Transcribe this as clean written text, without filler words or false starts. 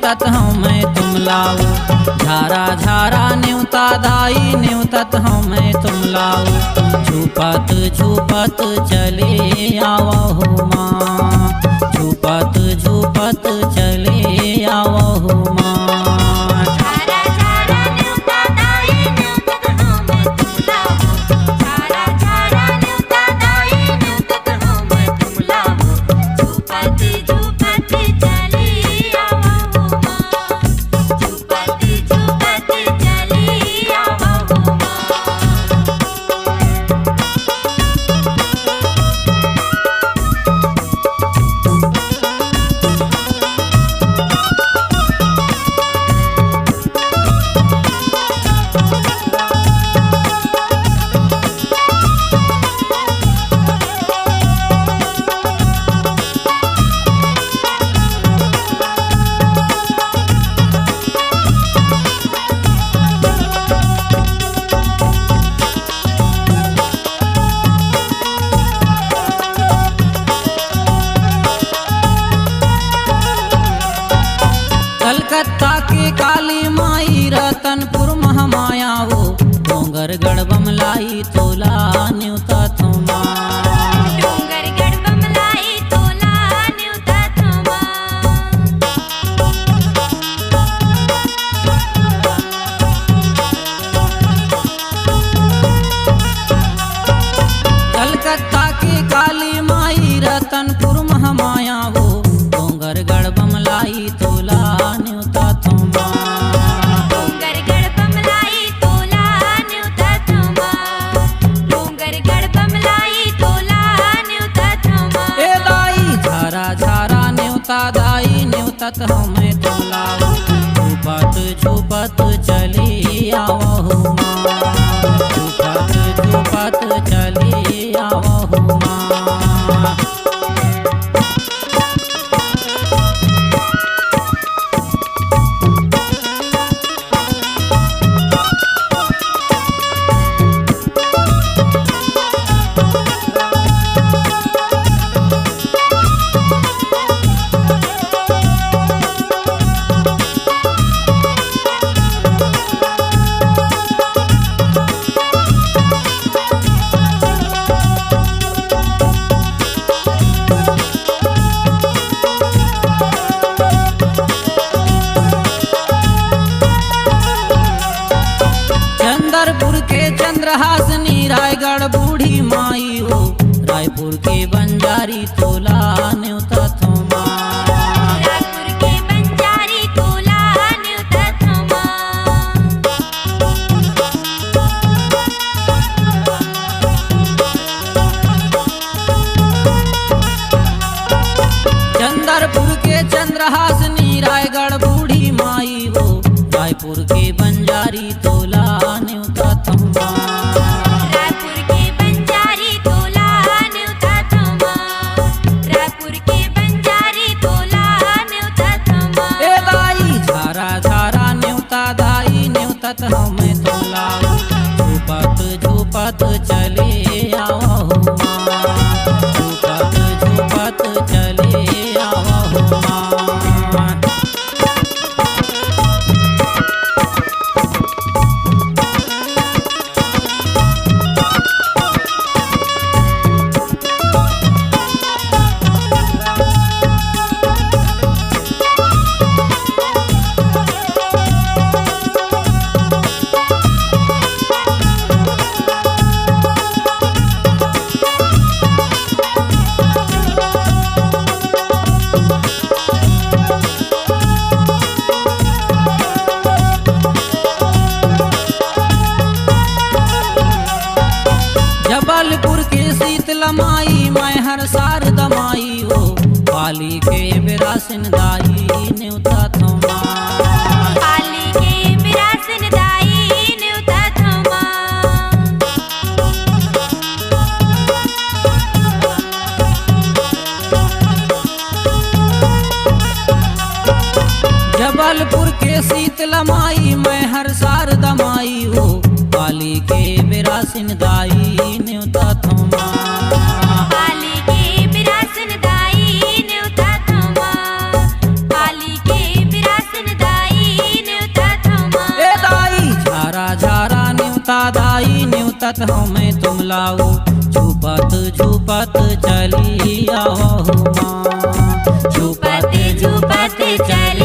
न्यूतात हमें तुम लाओ, झारा झारा न्यूता दाई न्यूतात हमें तुम लाओ। झूपत झूपत चले आवहु माँ, झूपत झूपत चले आवहु माँ। कलकत्ता के काली माई रतनपुर महामाया वो, डोंगरगढ़ बमलाई तोला न्यूता थोमा। डोंगरगढ़ बमलाई तोला न्यूता थोमा। कलकत्ता के काली माई रतनपुर महामाया वो, डोंगरगढ़ बमलाई तोला न्यूता थोमा। डोंगरगढ़ बमलाई तोला न्यूता थोमा। डोंगरगढ़ बमलाई तोला न्यूता थोमा। ए दाई झारा झारा न्यूता दाई न्यूतत हमें तुम लाओ। झूपत झूपत चली आवहु माँ, झूपत झूपत चली आवहु माँ। चंदरपुर के चंद्रहासनी रायगढ़ बूढ़ी माई हो, रायपुर के बंजारी तोला न्यूता थोमा। रायपुर के बंजारी तोला न्यूता थोमा। चंदरपुर के चंद्रहासनी रायगढ़ बूढ़ी माई हो, रायपुर के बंजारी तोला न्यूता थोमा। रायपुर के बंजारी तोला न्यूता थोमा। रायपुर के बंजारी तोला न्यूता थोमा। ए दाई झारा झारा न्यूता दाई न्यूतत हमें तुम लाओ। झूपत झूपत चले आवहु माँ, झूपत झूपत चले आवहु माँ। जबलपुर के शीतला माई मैं हर सार दमाई हो, पाली के बिरासिन दाई न्यूता थोमा। पाली के बिरासिन दाई न्यूता थोमा। जबलपुर के शीतला माई मैं हर सार दमाई हो, पाली के बिरासिन दाई न्यूता थोमा। पाली के बिरासिन दाई न्यूता थोमा। पाली के बिरासिन ममता दाई न्यूतत हमें तुम लाओ झूपत झूपत चली आओ माँ झूपत झूपत चली